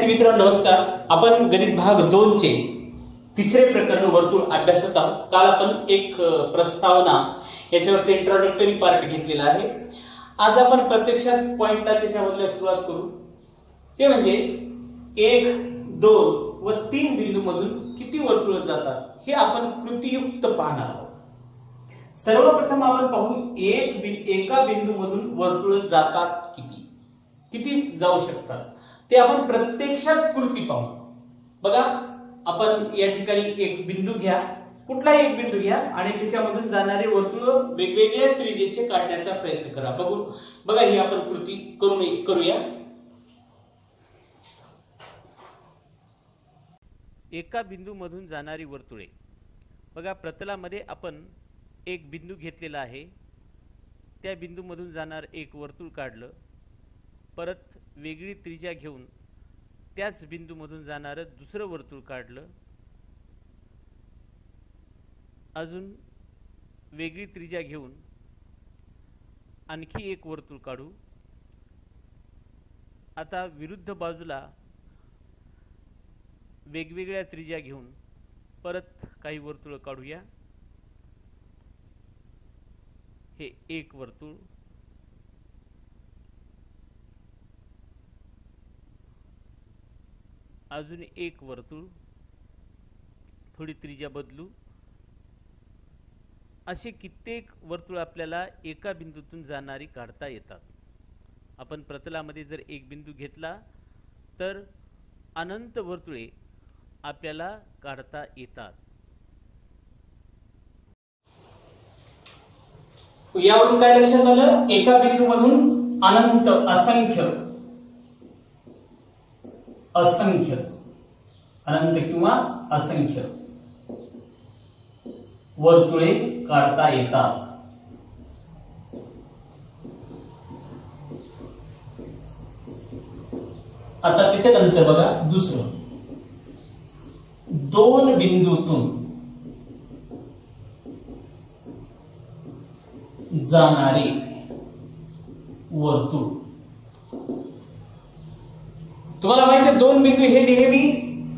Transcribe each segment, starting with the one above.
विद्यार्थी मित्रांनो नमस्कार। आपण गणित भाग 2 चे तिसरे प्रकरण वर्तुळ अभ्यासत आहोत। काल आपण एक प्रस्तावना याच्यावरचा इंट्रोडक्टरी पार्ट घेतलेला आहे। आज आपण प्रत्यक्षात पॉइंटला त्याच्यामधल्या सुरुवात करू। ते म्हणजे 1, 2 व 3 बिंदू मधून किती वर्तुळ जातात हे आपण कृतीयुक्त पाहणार आहोत। सर्वप्रथम आपण पाहू एका बिंदू मधून वर्तुळ जातात किती जाऊ शकतात ते आपण प्रत्यक्षात कृती पाहू। बघा, आपण या ठिकाणी एक बिंदू घ्या, कुठलाही एक बिंदू घ्या आणि त्याच्यामधून जाणारे वर्तुळ वेगवेगळ्या त्रिज्येचे काढण्याचा प्रयत्न करा। बघा ही आपण कृती करूया। एका बिंदू मधून जाणारी वर्तुळे। बघा, प्रतलामध्ये आपण एक बिंदू घेतलेला आहे, त्या बिंदू मधून जाणार एक वर्तुळ काढलं, परत वेगळी त्रिज्या घेऊन त्याच बिंदू मधून जाणारं दुसरं वर्तुळ काढलं, अजून वेगळी त्रिज्या घेऊन आणखी एक वर्तुळ काढू। आता विरुद्ध बाजूला वेगवेगळ्या त्रिज्या घेऊन परत काही वर्तुळ काढूया। हे एक वर्तुळ, अजून एक वर्तुळ, थोडी त्रिज्या बदलू। असे कित्येक वर्तुळ आपल्याला एका बिंदूतून जाणारी काढता येतात। आपण प्रतलामध्ये जर एक बिंदू घेतला तर अनंत वर्तुळे आपल्याला काढता येतात। यावरून काय लक्षात आलं? एका बिंदू मधून अनंत असंख्य अनंत किंवा असंख्य वर्तुळे काढता येतात। आता त्याच्यानंतर बघा दुसरं, दोन बिंदूतून जाणारे वर्तुळ। तुम्हाला माहिती आहे दोन बिंदू हे नेहमी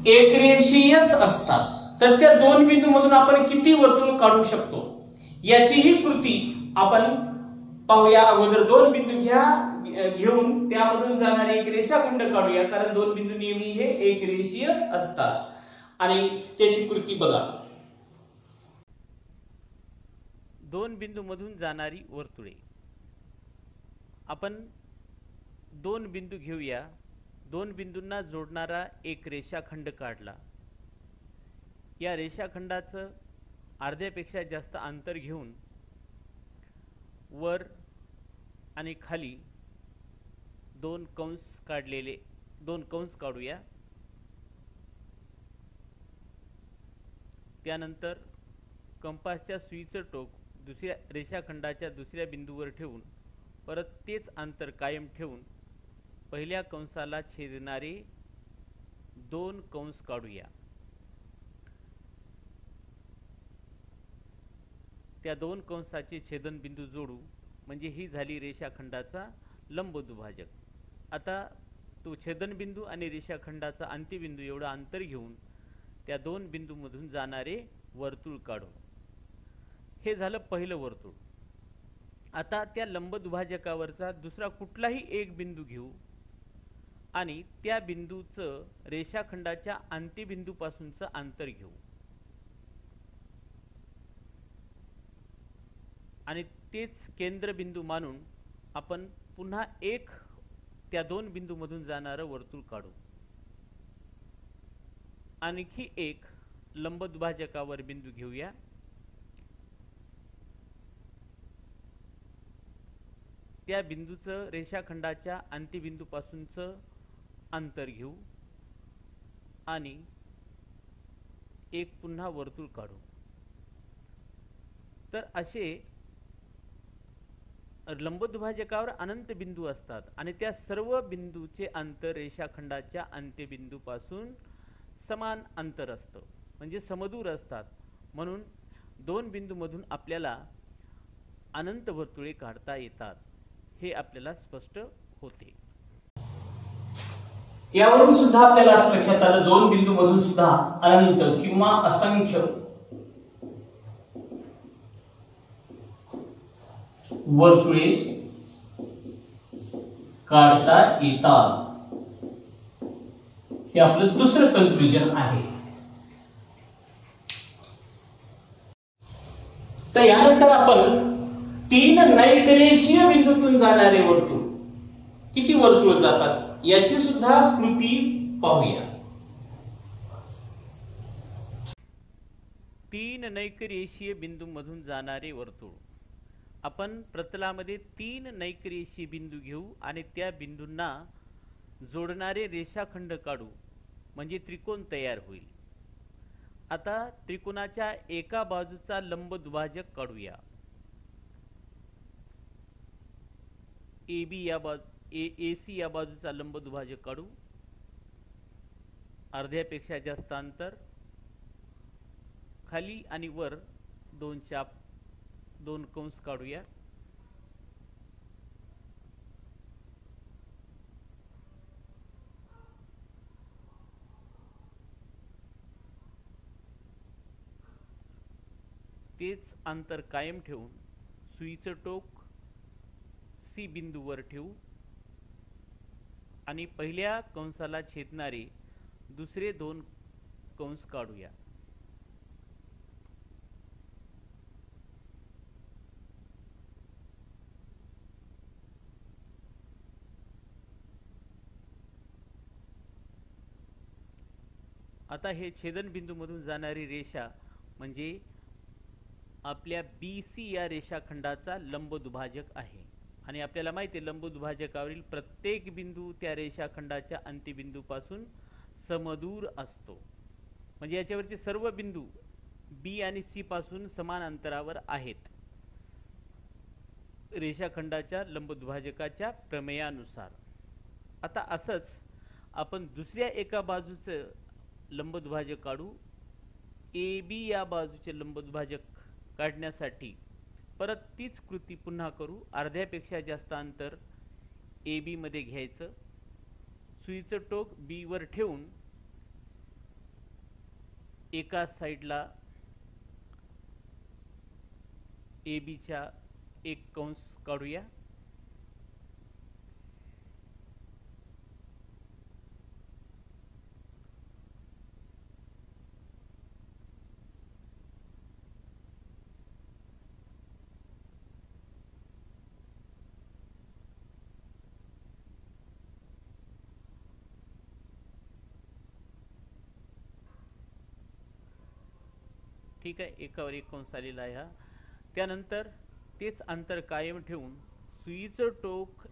एकरेषीयच असतात, तर त्या दोन बिंदू मधून आपण किती वर्तुळ काढू शकतो याचीही कृती आपण पाहूया। अगोदर दोन बिंदू घेऊन त्यामधून जाणारे एक रेषाखंड काढूया, कारण दोन बिंदू नेहमी हे एकरेषीय असतात आणि त्याची कृती बघा। दोन बिंदू मधून जाणारी वर्तुळे। आपण दोन बिंदू घेऊया, दोन बिंदूंना जोडणारा एक रेषाखंड काढला। या रेषाखंडाचं अर्ध्यापेक्षा जास्त अंतर घेऊन वर आणि खाली दोन कंस काढूया। त्यानंतर कंपासच्या सुईचं टोक दुसऱ्या रेषाखंडाच्या दुसऱ्या बिंदूवर ठेवून परत तेच अंतर कायम ठेवून पहिल्या कंसाला छेदणारे दोन कंस काढूया। त्या दोन कंसाचे छेदन बिंदू जोडू, म्हणजे ही झाली रेषाखंडाचा लंब दुभाजक। आता तो छेदन बिंदू आणि रेषाखंडाचा अंत्यबिंदू एवढं अंतर घेऊन त्या दोन बिंदूमधून जाणारे वर्तुळ काढू। हे झालं पहिलं वर्तुळ। आता त्या लंब दुभाजकावरचा दुसरा कुठलाही एक बिंदू घेऊ आणि त्या बिंदूचं रेषाखंडाच्या अंत्यबिंदूपासूनचं अंतर घेऊ आणि तेच केंद्रबिंदू मानून आपण पुन्हा एक त्या दोन बिंदूमधून जाणारं वर्तुळ काढू। आणखी एक लंब दुभाजकावर बिंदू घेऊया, त्या बिंदूचं रेषाखंडाच्या अंत्यबिंदूपासूनचं अंतर घेऊ आणि एक पुन्हा वर्तुळ काढू। तर असे लंबदुभाजकावर अनंत बिंदू असतात आणि त्या सर्व बिंदूचे अंतर रेषाखंडाच्या अंत्यबिंदूपासून समान अंतर असतं, म्हणजे समदूर असतात। म्हणून दोन बिंदूमधून आपल्याला अनंत वर्तुळे काढता येतात, हे आपल्याला स्पष्ट होते। यावरून सुद्धा आपल्याला असं लक्षात आलं, दोन बिंदू मधून सुद्धा अनंत किंवा असंख्य वर्तुळे काढता येतात. हे आपलं दुसरं कन्क्लुजन आहे. तर यानंतर आपण तीन नैकरेषीय बिंदूतून जाणारे वर्तुळ, किती वर्तुळ जातात याची सुद्धा कृती पाहूया. तीन नैकरेषीय बिंदू मधून जाणारे वर्तुळ. आपण प्रतलामध्ये तीन नैकरेषीय बिंदू घेऊ आणि त्या बिंदूंना जोडणारे रेषाखंड काढू, म्हणजे त्रिकोण तयार होईल. आता त्रिकोणाच्या एका बाजूचा लंब दुभाजक काढूया. AC या बाजूचा लंब दुभाजक काढू. अर्ध्यापेक्षा जास्त अंतर, खाली आणि वर दोन चाप, दोन कंस काढूया. तेच अंतर कायम ठेवून सुईचं टोक C बिंदूवर ठेवू आणि पहिल्या कंसाला छेदणारे दुसरे दोन कंस काढूया. आता हे छेदन बिंदू मधून जाणारी रेषा म्हणजे आपल्या BC या रेषाखंडाचा लंब दुभाजक आहे. आणि आपल्याला माहिती आहे, लंब दुभाजकावरील प्रत्येक बिंदू त्या रेषाखंडाच्या अंत्यबिंदूपासून समदूर असतो. म्हणजे याच्यावरचे सर्व बिंदू B आणि C पासून समान अंतरावर आहेत, रेषाखंडाच्या लंब दुभाजकाच्या प्रमेयानुसार. आता असंच आपण दुसऱ्या एका बाजूचे लंब दुभाजक काढू. AB या बाजूचे लंब दुभाजक काढण्यासाठी परत तीच कृती पुन्हा करू. अर्ध्यापेक्षा जास्त अंतर AB मध्ये घ्यायचं. सुईचं टोक B वर ठेवून एका साइडला AB च्या एक कंस काढूया. ठीक आहे, एकावर एक कंस आलेला आहे हा. त्यानंतर तेच अंतर कायम ठेवून सुईचं टोक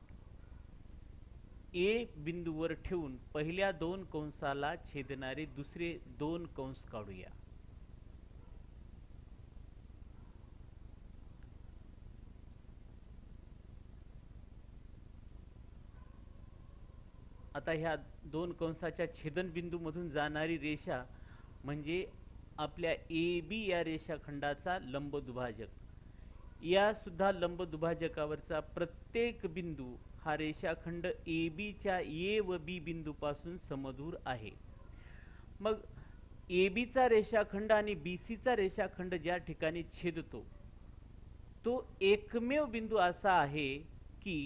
A बिंदूवर ठेवून पहिल्या दोन कंसाला छेदणारे दुसरे दोन कंस काढूया. आता ह्या दोन कंसाच्या छेदन बिंदू मधून जाणारी रेषा म्हणजे आपल्या AB या रेषाखंडाचा लंब दुभाजक. या सुद्धा लंब दुभाजकावरचा प्रत्येक बिंदू हा रेषाखंड AB च्या A व B बिंदूपासून समदूर आहे. मग AB चा रेषाखंड आणि BC चा रेषाखंड ज्या ठिकाणी छेदतो तो एकमेव बिंदू असा आहे की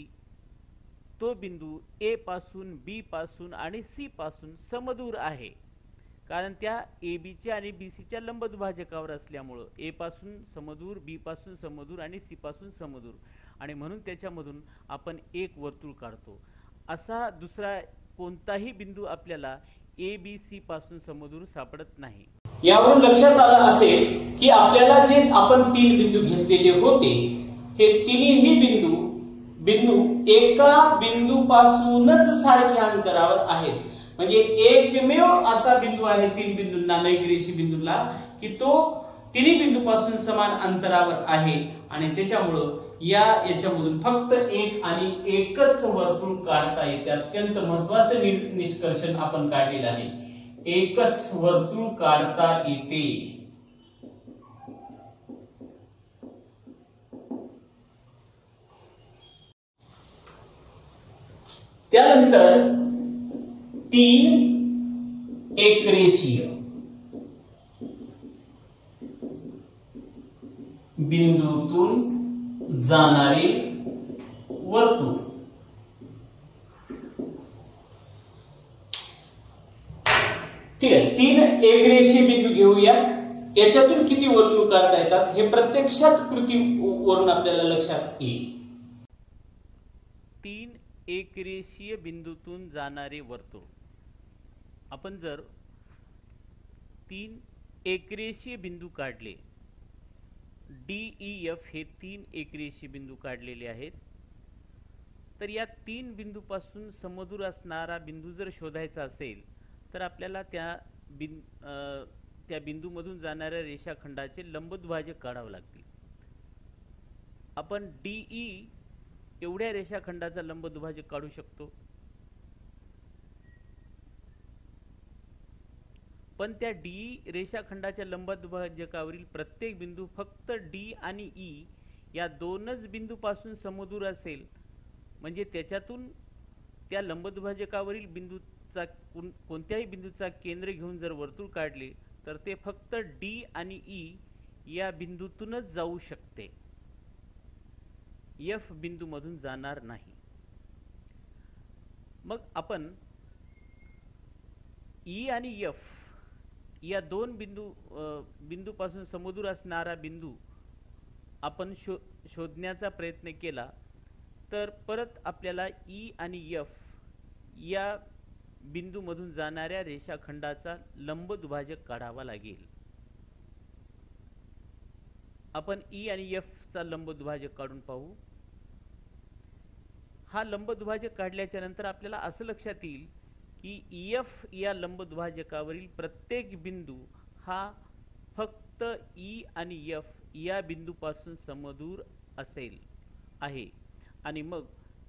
तो बिंदू A पासून, B पासून आणि C पासून समदूर आहे. कारण त्या AB च्या आणि BC च्या लंब दुभाजकावर असल्यामुळे A पासून समदूर, B पासून समदूर आणि C पासून समदूर, आणि म्हणून त्याच्यामधून आपण एक वर्तुळ काढतो. असा दुसरा कोणताही बिंदू आपल्याला ABC पासून समदूर सापडत नाही. यावरून लक्षात आलं असेल की आपल्याला जे आपण तीन बिंदू घेतलेले होते हे तिन्ही बिंदू एका बिंदूपासूनच सारख्या अंतरावर आहेत. म्हणजे एकमेव असा बिंदू आहे तीन बिंदूंना, नैकरेषी बिंदूला, की तो तिन्ही बिंदूपासून समान अंतरावर आहे. आणि त्याच्यामुळं याच्यामधून फक्त एक आणि एकच वर्तुळ काढता येते. अत्यंत महत्वाचं निष्कर्षण आपण काढलेलं आहे. एकच वर्तुळ काढता येते. त्यानंतर तीन एकरेषीय बिंदूतून जाणारे वर्तुळ। ठीक आहे, तीन एकरेषीय बिंदू घेऊया, याच्यातून किती वर्तुळ काढता येतात हे प्रत्यक्षात कृतीवरून आपल्याला लक्षात येईल। तीन एकरेषीय बिंदूतून जाणारे वर्तुळ। आपण जर तीन एकरेषीय बिंदू काढले, डी ई एफ हे तीन एकरेषीय बिंदू काढलेले आहेत, तर या तीन बिंदूपासून समदूर असणारा बिंदू जर शोधायचा असेल तर आपल्याला त्या बिंदूमधून जाणाऱ्या रेषाखंडाचे लंबदुभाजक काढावे लागतील। आपण डीई एवढ्या रेषाखंडाचा लंबदुभाजक काढू शकतो, पण त्या डी रेषाखंडाच्या लंबदुभाजकावरील प्रत्येक बिंदू फक्त डी आणि ई या दोनच बिंदूपासून समदूर असेल, म्हणजे त्याच्यातून त्या लंबदुभाजकावरील बिंदूचा कोणत्याही बिंदूचा केंद्र घेऊन जर वर्तुळ काढले तर ते फक्त डी आणि ई या बिंदूतूनच जाऊ शकते, एफ बिंदूमधून जाणार नाही। मग आपण ई आणि एफ या दोन बिंदूपासून समदूर असणारा बिंदू आपण शोधण्याचा प्रयत्न केला तर परत आपल्याला ई आणि एफ या बिंदूमधून जाणाऱ्या रेषाखंडाचा लंबदुभाजक काढावा लागेल। आपण ई आणि एफ चा लंबदुभाजक काढून पाहू। हा लंबदुभाजक काढल्याच्या नंतर आपल्याला असं लक्षात येईल की ईएफ या लंबदुभाजकावरील प्रत्येक बिंदू हा फक्त ई आणि एफ या बिंदूपासून समदूर असेल आहे, आणि मग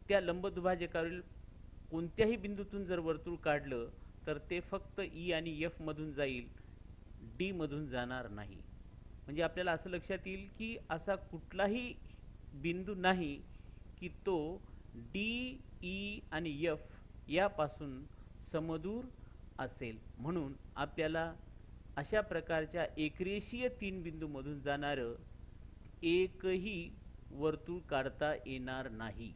त्या लंबदुभाजकावरील कोणत्याही बिंदूतून जर वर्तुळ काढलं तर ते फक्त ई आणि एफ मधून जाईल, डी मधून जाणार नाही। म्हणजे आपल्याला असं लक्षात येईल की असा कुठलाही बिंदू नाही की तो डी, ई आणि एफ यापासून समदूर असेल। म्हणून आपल्याला अशा प्रकारच्या एकरेषीय तीन बिंदूमधून जाणारं एकही वर्तुळ काढता येणार नाही।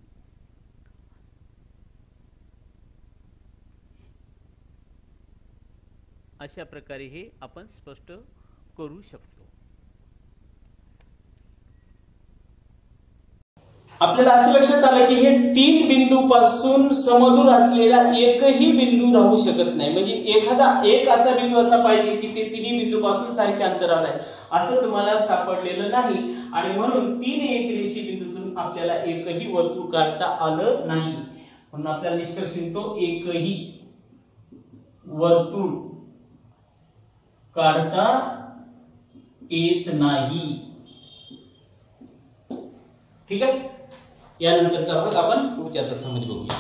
अशा प्रकारे हे आपण स्पष्ट करू शकतो। आपल्याला असं लक्षात आलं की हे तीन बिंदूपासून समदूर असलेला एकही बिंदू राहू शकत नाही, म्हणजे एक असा बिंदू असा पाहिजे की ते तिन्ही बिंदूपासून सारख्या अंतरावर आहे, असं तुम्हाला सापडलेलं नाही, आणि म्हणून तीन एकरेषीय बिंदूतून आपल्याला एकही वर्तुळ काढता आलं नाही। म्हणून आपल्याला निष्कर्ष निघतो एकही वर्तुळ काढता येत नाही। ठीक आहे, यानंतरचा भाग आपण पुढच्या तासामध्ये बघूया।